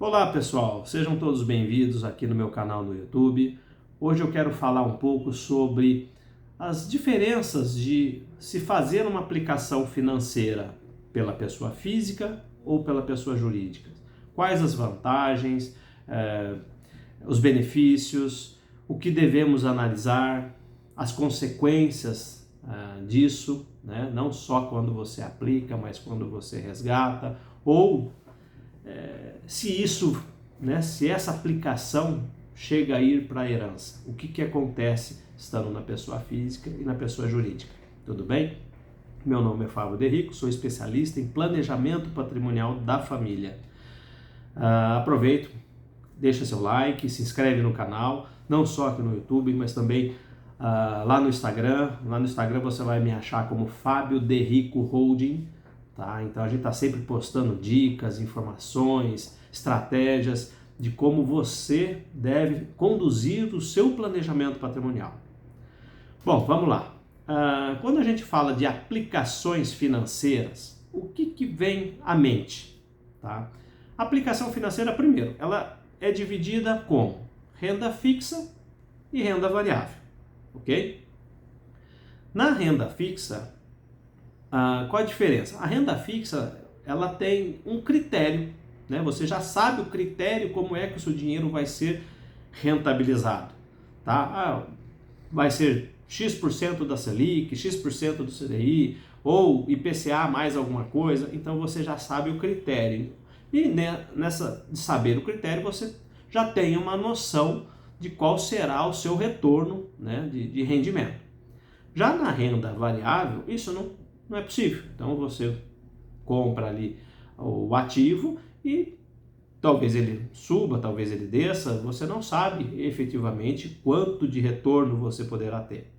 Olá pessoal, sejam todos bem-vindos aqui no meu canal no YouTube. Hoje eu quero falar um pouco sobre as diferenças de se fazer uma aplicação financeira pela pessoa física ou pela pessoa jurídica. Quais as vantagens, os benefícios, o que devemos analisar, as consequências disso, né? Não só quando você aplica, mas quando você resgata, ou se isso, né, se essa aplicação chega a ir para a herança, o que acontece estando na pessoa física e na pessoa jurídica, tudo bem? Meu nome é Fábio Derrico, sou especialista em planejamento patrimonial da família. Aproveito, deixa seu like, se inscreve no canal, não só aqui no YouTube, mas também lá no Instagram. Lá no Instagram você vai me achar como Fábio Derrico Holding. Tá? Então a gente está sempre postando dicas, informações, estratégias de como você deve conduzir o seu planejamento patrimonial. Bom, vamos lá. Quando a gente fala de aplicações financeiras, o que vem à mente? Tá? A aplicação financeira, primeiro, ela é dividida como renda fixa e renda variável, ok? Na renda fixa, qual a diferença? A renda fixa, ela tem um critério, né? Você já sabe o critério, como é que o seu dinheiro vai ser rentabilizado, tá? Vai ser X% da Selic, X% do CDI, ou IPCA mais alguma coisa, então você já sabe o critério. E nessa de saber o critério, você já tem uma noção de qual será o seu retorno, né, de rendimento. Já na renda variável, isso não é possível. Então você compra ali o ativo e talvez ele suba, talvez ele desça, você não sabe efetivamente quanto de retorno você poderá ter.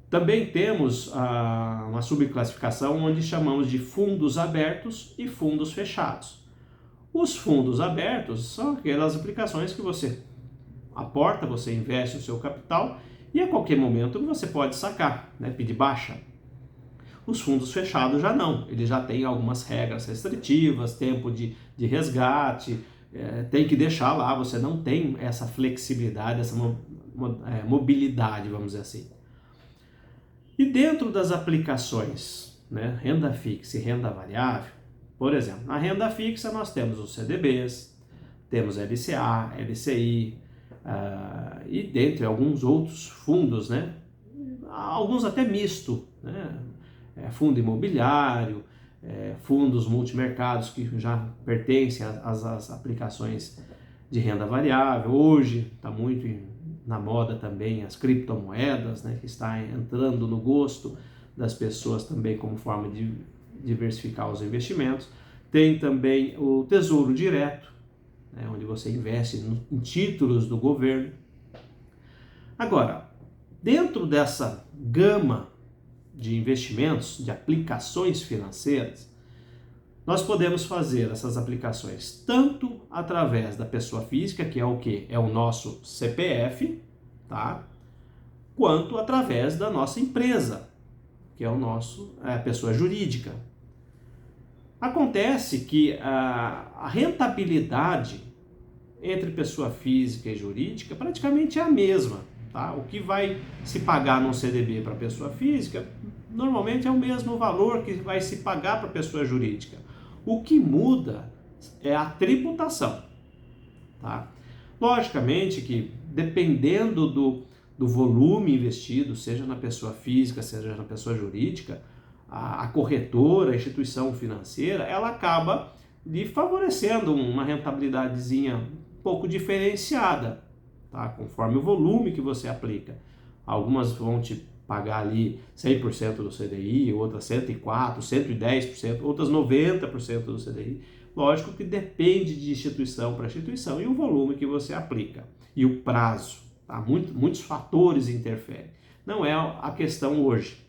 Também temos uma subclassificação onde chamamos de fundos abertos e fundos fechados. Os fundos abertos são aquelas aplicações que você aporta, você investe o seu capital e a qualquer momento você pode sacar, né, pedir baixa. Os fundos fechados já não, ele já tem algumas regras restritivas, tempo de resgate, tem que deixar lá, você não tem essa flexibilidade, essa mobilidade, vamos dizer assim. E dentro das aplicações, né, renda fixa e renda variável, por exemplo, na renda fixa nós temos os CDBs, temos LCA, LCI, e dentre alguns outros fundos, né, alguns até misto, né, fundo imobiliário, fundos multimercados que já pertencem às aplicações de renda variável. Hoje está muito na moda também as criptomoedas, né, que está entrando no gosto das pessoas também como forma de diversificar os investimentos. Tem também o Tesouro Direto, né, onde você investe em títulos do governo. Agora, dentro dessa gama de investimentos, de aplicações financeiras, nós podemos fazer essas aplicações tanto através da pessoa física, que é o quê? É o nosso CPF, tá? Quanto através da nossa empresa, que é a pessoa jurídica. Acontece que a rentabilidade entre pessoa física e jurídica praticamente é a mesma. Tá? O que vai se pagar num CDB para pessoa física normalmente é o mesmo valor que vai se pagar para pessoa jurídica. O que muda é a tributação. Tá? Logicamente que dependendo do volume investido, seja na pessoa física, seja na pessoa jurídica, a corretora, a instituição financeira, ela acaba lhe favorecendo uma rentabilidadezinha um pouco diferenciada, tá? Conforme o volume que você aplica. Algumas vão te pagar ali 100% do CDI, outras 104%, 110%, outras 90% do CDI. Lógico que depende de instituição para instituição e o volume que você aplica e o prazo. Tá? Muitos fatores interferem. Não é a questão hoje.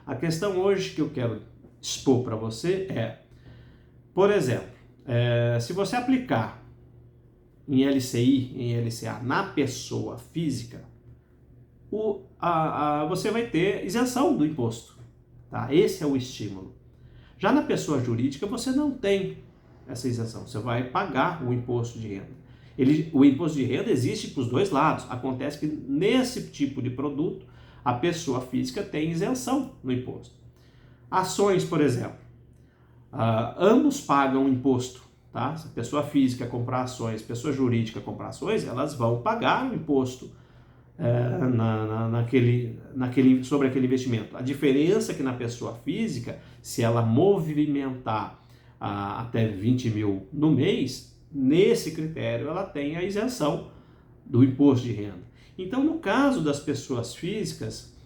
A questão hoje que eu quero expor para você é, por exemplo, se você aplicar em LCI, em LCA na pessoa física, você vai ter isenção do imposto. Tá? Esse é o estímulo. Já na pessoa jurídica você não tem essa isenção, você vai pagar o imposto de renda. O imposto de renda existe para os dois lados. Acontece que nesse tipo de produto, a pessoa física tem isenção no imposto. Ações, por exemplo, ambos pagam imposto, tá? Se a pessoa física comprar ações, pessoa jurídica comprar ações, elas vão pagar o imposto sobre aquele investimento. A diferença é que na pessoa física, se ela movimentar até 20 mil no mês, nesse critério ela tem a isenção do imposto de renda. Então, no caso das pessoas físicas,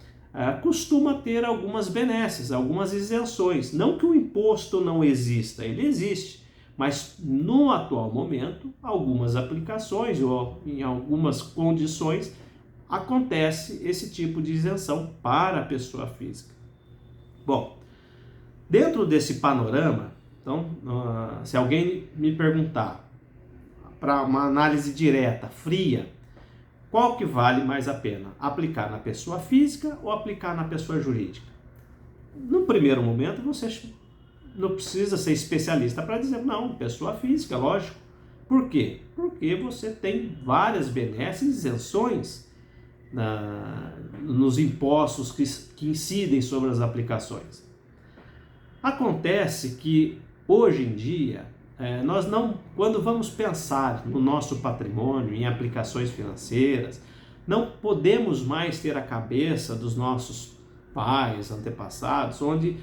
costuma ter algumas benesses, algumas isenções. Não que o imposto não exista, ele existe, mas no atual momento, algumas aplicações ou em algumas condições, acontece esse tipo de isenção para a pessoa física. Bom, dentro desse panorama, então, se alguém me perguntar para uma análise direta, fria, qual que vale mais a pena? Aplicar na pessoa física ou aplicar na pessoa jurídica? No primeiro momento, você não precisa ser especialista para dizer, não, pessoa física, lógico. Por quê? Porque você tem várias benesses e isenções nos impostos que incidem sobre as aplicações. Acontece que hoje em dia, quando vamos pensar no nosso patrimônio, em aplicações financeiras, não podemos mais ter a cabeça dos nossos pais, antepassados, onde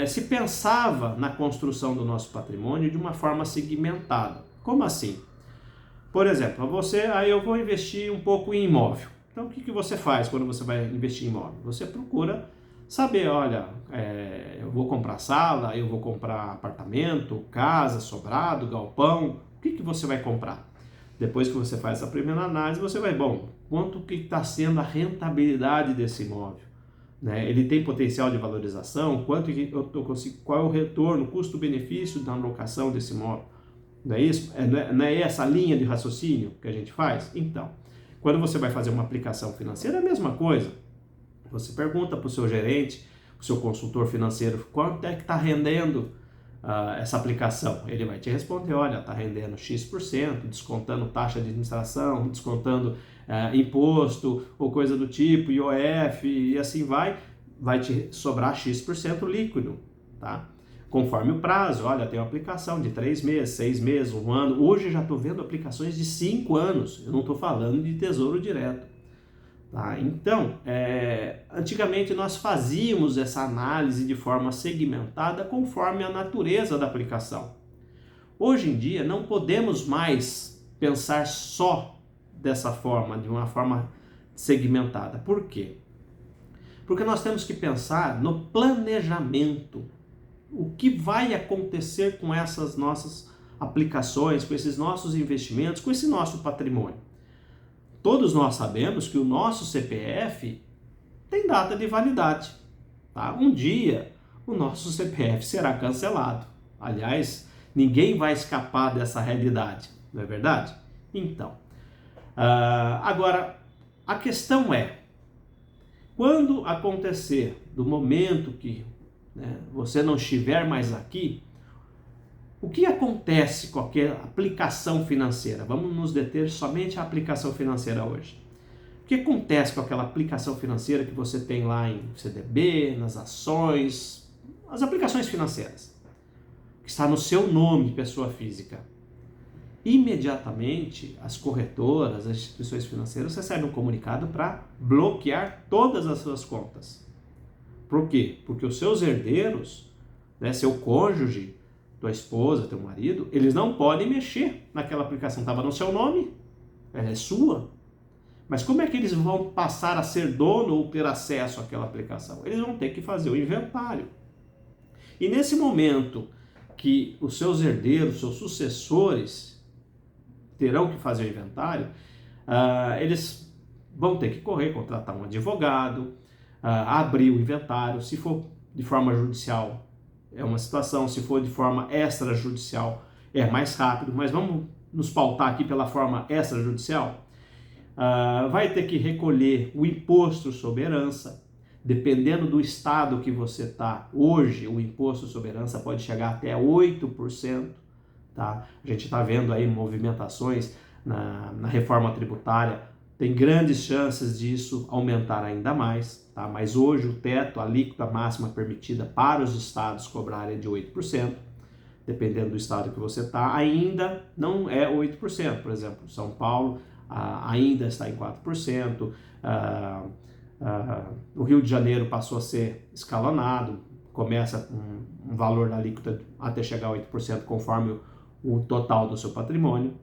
se pensava na construção do nosso patrimônio de uma forma segmentada. Como assim? Por exemplo, eu vou investir um pouco em imóvel. Então, o que você faz quando você vai investir em imóvel? Você procura saber, olha, eu vou comprar sala, eu vou comprar apartamento, casa, sobrado, galpão, o que você vai comprar? Depois que você faz essa primeira análise, você vai, quanto que está sendo a rentabilidade desse imóvel? Né? Ele tem potencial de valorização? Qual é o retorno, custo-benefício da locação desse imóvel? Não é isso? Não é essa linha de raciocínio que a gente faz? Então, quando você vai fazer uma aplicação financeira, é a mesma coisa. Você pergunta para o seu gerente, para o seu consultor financeiro, quanto é que está rendendo essa aplicação? Ele vai te responder, olha, está rendendo X%, descontando taxa de administração, descontando imposto ou coisa do tipo, IOF e assim vai te sobrar X% líquido, tá? Conforme o prazo, olha, tem uma aplicação de 3 meses, 6 meses, 1 ano. Hoje eu já estou vendo aplicações de 5 anos, eu não estou falando de tesouro direto. Tá? Então, antigamente nós fazíamos essa análise de forma segmentada conforme a natureza da aplicação. Hoje em dia não podemos mais pensar só dessa forma, de uma forma segmentada. Por quê? Porque nós temos que pensar no planejamento. O que vai acontecer com essas nossas aplicações, com esses nossos investimentos, com esse nosso patrimônio? Todos nós sabemos que o nosso CPF tem data de validade. Tá? Um dia o nosso CPF será cancelado. Aliás, ninguém vai escapar dessa realidade, não é verdade? Então, agora, a questão é, quando acontecer do momento que você não estiver mais aqui, o que acontece com qualquer aplicação financeira? Vamos nos deter somente à aplicação financeira hoje. O que acontece com aquela aplicação financeira que você tem lá em CDB, nas ações, as aplicações financeiras, que está no seu nome, pessoa física? Imediatamente, as corretoras, as instituições financeiras recebem um comunicado para bloquear todas as suas contas. Por quê? Porque os seus herdeiros, seu cônjuge, tua esposa, teu marido, eles não podem mexer naquela aplicação. Estava no seu nome, ela é sua. Mas como é que eles vão passar a ser dono ou ter acesso àquela aplicação? Eles vão ter que fazer o inventário. E nesse momento que os seus herdeiros, seus sucessores, terão que fazer o inventário, eles vão ter que correr, contratar um advogado, abrir o inventário. Se for de forma judicial, é uma situação. Se for de forma extrajudicial, é mais rápido. Mas vamos nos pautar aqui pela forma extrajudicial. Vai ter que recolher o imposto sobre herança. Dependendo do estado que você está hoje, o imposto sobre herança pode chegar até 8%. tá? A gente está vendo aí movimentações na reforma tributária, tem grandes chances disso aumentar ainda mais, tá? Mas hoje o teto, a alíquota máxima permitida para os estados cobrarem é de 8%, dependendo do estado que você está, ainda não é 8%. Por exemplo, São Paulo ainda está em 4%, o Rio de Janeiro passou a ser escalonado, começa com um valor da alíquota até chegar a 8% conforme o total do seu patrimônio.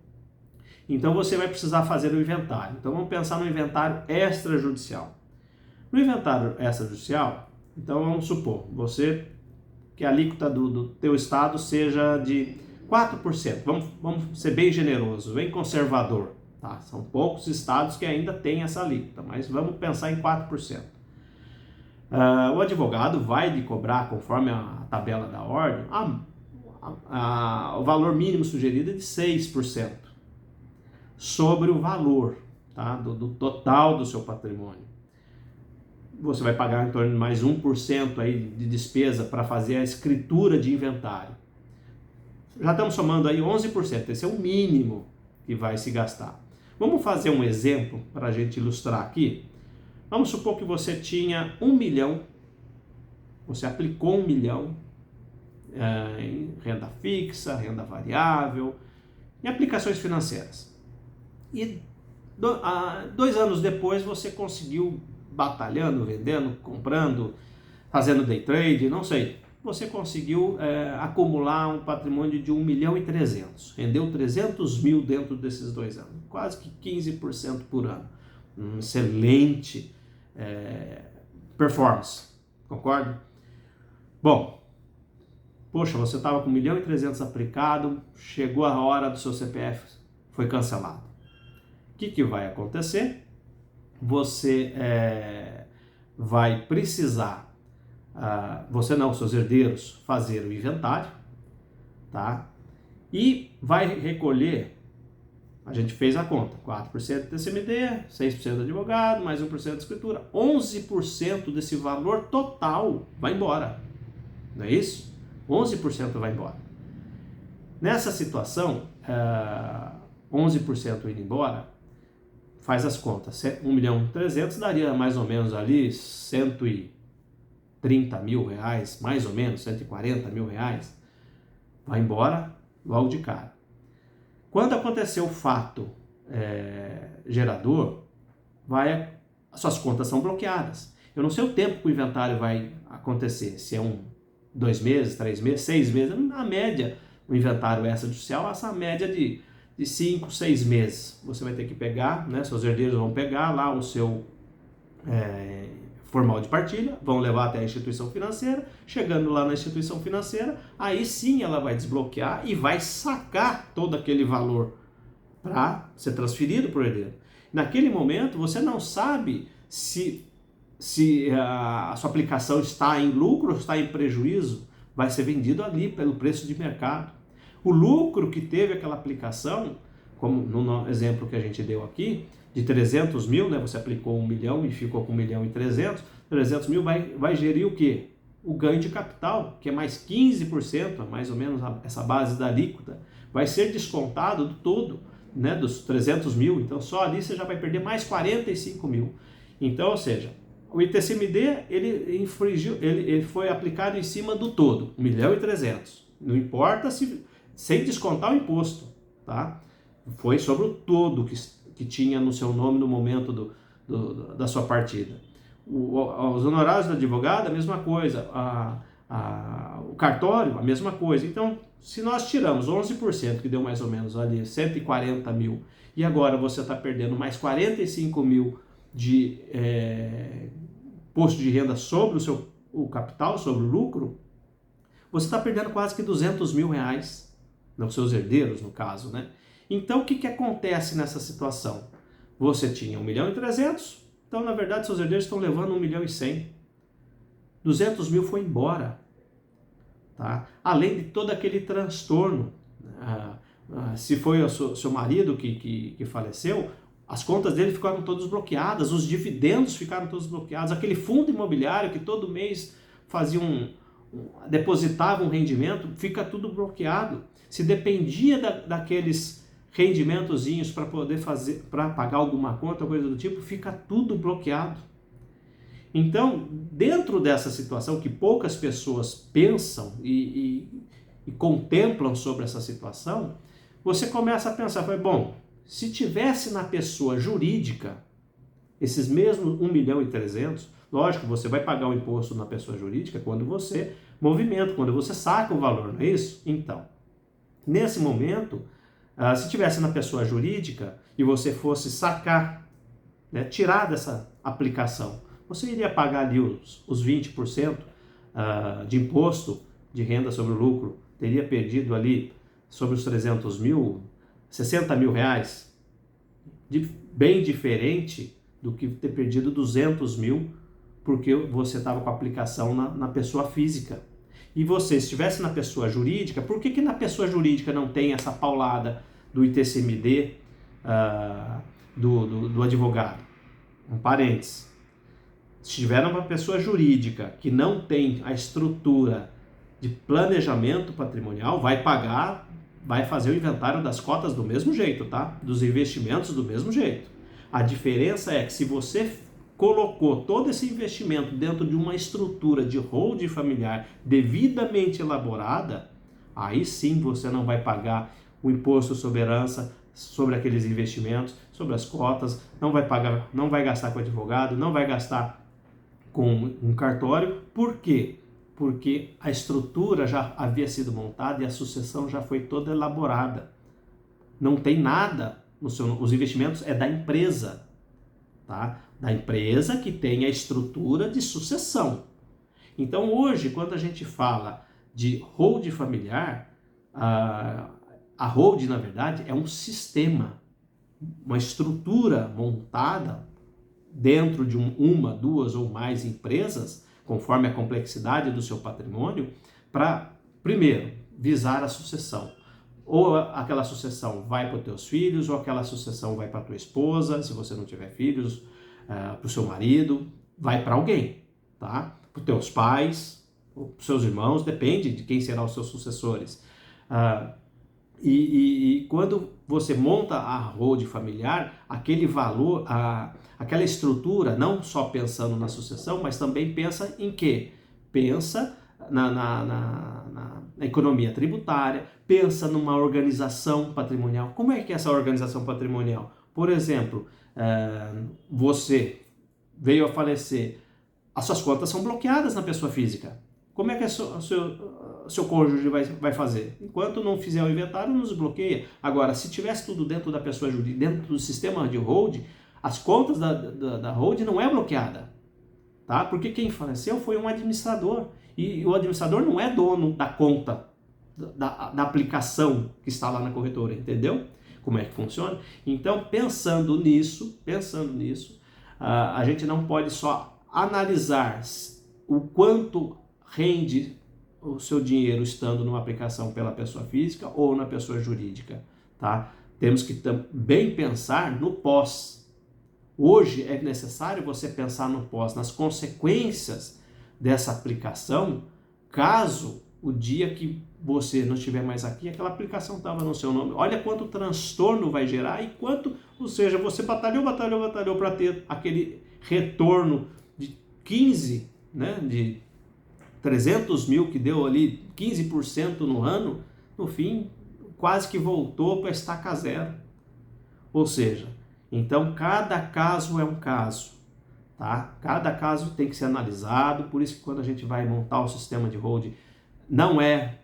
Então você vai precisar fazer o inventário. Então vamos pensar no inventário extrajudicial. No inventário extrajudicial, então vamos supor, que a alíquota do teu estado seja de 4%. Vamos ser bem generoso, bem conservador. Tá? São poucos estados que ainda têm essa alíquota, mas vamos pensar em 4%. O advogado vai lhe cobrar, conforme a tabela da ordem, o valor mínimo sugerido é de 6% sobre o valor, tá, do total do seu patrimônio. Você vai pagar em torno de mais 1% aí de despesa para fazer a escritura de inventário. Já estamos somando aí 11%, esse é o mínimo que vai se gastar. Vamos fazer um exemplo para a gente ilustrar aqui. Vamos supor que você tinha 1 milhão, você aplicou 1 milhão em renda fixa, renda variável, em aplicações financeiras. E 2 anos depois você conseguiu, batalhando, vendendo, comprando, fazendo day trade, não sei, você conseguiu acumular um patrimônio de 1 milhão e 300, rendeu 300 mil dentro desses 2 anos, quase que 15% por ano, um excelente performance, concorda? Bom, poxa, você estava com 1 milhão e 300 aplicado, chegou a hora do seu CPF, foi cancelado. O que vai acontecer? Você vai precisar, seus herdeiros, fazer o inventário, tá? E vai recolher, a gente fez a conta, 4% de TCMD, 6% de advogado, mais 1% de escritura, 11% desse valor total vai embora, não é isso? 11% vai embora. Nessa situação, 11% indo embora, faz as contas, 1 milhão e 300 daria mais ou menos ali 130 mil reais, mais ou menos 140 mil reais, vai embora logo de cara. Quando acontecer o fato gerador, as suas contas são bloqueadas. Eu não sei o tempo que o inventário vai acontecer, se é 2 meses, 3 meses, 6 meses, na média, o inventário extrajudicial, essa média de 5, 6 meses. Você vai ter que pegar, né, seus herdeiros vão pegar lá o seu formal de partilha, vão levar até a instituição financeira, chegando lá na instituição financeira, aí sim ela vai desbloquear e vai sacar todo aquele valor para ser transferido para o herdeiro. Naquele momento, você não sabe se a sua aplicação está em lucro ou está em prejuízo, vai ser vendido ali pelo preço de mercado. O lucro que teve aquela aplicação, como no exemplo que a gente deu aqui, de 300 mil, né, você aplicou 1 milhão e ficou com 1 milhão e 300, 300 mil vai gerir o quê? O ganho de capital, que é mais 15%, mais ou menos essa base da alíquota, vai ser descontado do todo, né, dos 300 mil, então só ali você já vai perder mais 45 mil. Então, ou seja, o ITCMD, ele foi aplicado em cima do todo, 1 milhão e 300, não importa sem descontar o imposto, tá? Foi sobre o todo que tinha no seu nome no momento da sua partida. Os honorários do advogado, a mesma coisa, o cartório, a mesma coisa. Então, se nós tiramos 11%, que deu mais ou menos ali 140 mil, e agora você está perdendo mais 45 mil de imposto de renda sobre o capital, sobre o lucro, você está perdendo quase que 200 mil reais, os seus herdeiros, no caso, né? Então, o que acontece nessa situação? Você tinha 1 milhão e 300, então, na verdade, seus herdeiros estão levando 1 milhão e 100. 200 mil foi embora, tá? Além de todo aquele transtorno. Se foi o seu marido que faleceu, as contas dele ficaram todas bloqueadas, os dividendos ficaram todos bloqueados, aquele fundo imobiliário que todo mês fazia depositava um rendimento, fica tudo bloqueado. Se dependia daqueles rendimentozinhos para poder fazer, para pagar alguma conta, coisa do tipo, fica tudo bloqueado. Então, dentro dessa situação que poucas pessoas pensam e contemplam sobre essa situação, você começa a pensar, bom, se tivesse na pessoa jurídica esses mesmos 1.300.000, lógico, você vai pagar o imposto na pessoa jurídica quando você movimenta, quando você saca o valor, não é isso? Então, nesse momento, se tivesse na pessoa jurídica e você fosse sacar, né, tirar dessa aplicação, você iria pagar ali os 20% de imposto de renda sobre o lucro, teria perdido ali sobre os 300 mil, 60 mil reais, bem diferente do que ter perdido 200 mil porque você estava com a aplicação na pessoa física. E você, se estivesse na pessoa jurídica, por que na pessoa jurídica não tem essa paulada do ITCMD do advogado? Um parênteses. Se tiver uma pessoa jurídica que não tem a estrutura de planejamento patrimonial, vai pagar, vai fazer o inventário das cotas do mesmo jeito, tá? Dos investimentos do mesmo jeito. A diferença é que se você colocou todo esse investimento dentro de uma estrutura de holding familiar devidamente elaborada, aí sim você não vai pagar o imposto sobre herança, sobre aqueles investimentos, sobre as cotas, não vai pagar, não vai gastar com advogado, não vai gastar com um cartório. Por quê? Porque a estrutura já havia sido montada e a sucessão já foi toda elaborada. Não tem nada no seu, os investimentos é da empresa, tá? Da empresa que tem a estrutura de sucessão. Então hoje, quando a gente fala de holding familiar, a holding, na verdade, é um sistema, uma estrutura montada dentro de uma, duas ou mais empresas, conforme a complexidade do seu patrimônio, para, primeiro, visar a sucessão. Ou aquela sucessão vai para os teus filhos, ou aquela sucessão vai para a tua esposa, se você não tiver filhos, para o seu marido, vai para alguém, tá? Para os teus pais, para os seus irmãos, depende de quem serão os seus sucessores. E quando você monta a holding familiar, aquele valor, aquela estrutura, não só pensando na sucessão, mas também pensa em quê? Pensa na economia tributária, pensa numa organização patrimonial. Como é que é essa organização patrimonial? Por exemplo, você veio a falecer, as suas contas são bloqueadas na pessoa física. Como é que o seu cônjuge vai fazer? Enquanto não fizer o inventário, não desbloqueia. Agora, se tivesse tudo dentro da pessoa jurídica, dentro do sistema de holding, as contas da holding não é bloqueada, tá? Porque quem faleceu foi um administrador. E o administrador não é dono da conta, da aplicação que está lá na corretora, entendeu? Como é que funciona? Então, pensando nisso, a gente não pode só analisar o quanto rende o seu dinheiro estando numa aplicação pela pessoa física ou na pessoa jurídica, tá? Temos que também pensar no pós. Hoje é necessário você pensar no pós, nas consequências dessa aplicação, caso o dia que você não estiver mais aqui, aquela aplicação estava no seu nome. Olha quanto transtorno vai gerar e quanto, ou seja, você batalhou para ter aquele retorno de 15, né, de 300 mil que deu ali 15% no ano, no fim quase que voltou para estaca zero. Ou seja, então cada caso é um caso, tá? Cada caso tem que ser analisado, por isso que quando a gente vai montar o sistema de holding, não é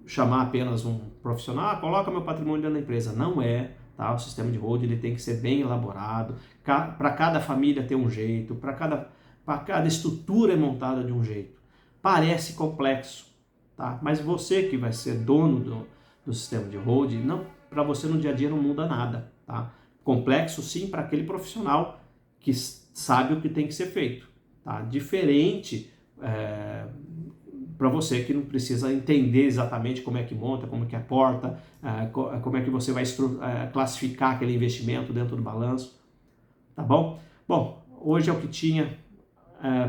chamar apenas um profissional, coloca meu patrimônio dentro da empresa, não é, tá? O sistema de holding ele tem que ser bem elaborado, para cada família ter um jeito, para cada estrutura é montada de um jeito. Parece complexo, tá? Mas você que vai ser dono do sistema de holding, para você no dia a dia não muda nada, tá? Complexo sim para aquele profissional que sabe o que tem que ser feito, tá? Diferente para você que não precisa entender exatamente como é que monta, como é que aporta, como é que você vai classificar aquele investimento dentro do balanço, tá bom? Bom, hoje é o que tinha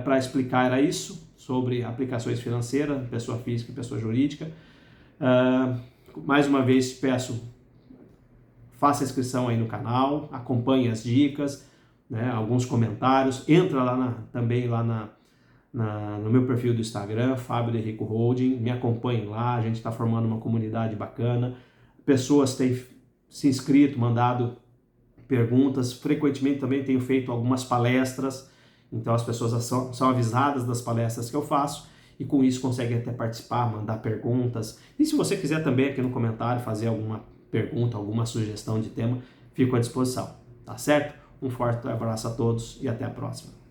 para explicar, era isso, sobre aplicações financeiras, pessoa física e pessoa jurídica. Mais uma vez peço, faça a inscrição aí no canal, acompanhe as dicas, né, alguns comentários, entra lá também lá no meu perfil do Instagram, Fábio de Rico Holding, me acompanhem lá, a gente está formando uma comunidade bacana, pessoas têm se inscrito, mandado perguntas, frequentemente também tenho feito algumas palestras, então as pessoas são avisadas das palestras que eu faço e com isso conseguem até participar, mandar perguntas. E se você quiser também aqui no comentário fazer alguma pergunta, alguma sugestão de tema, fico à disposição, tá certo? Um forte abraço a todos e até a próxima.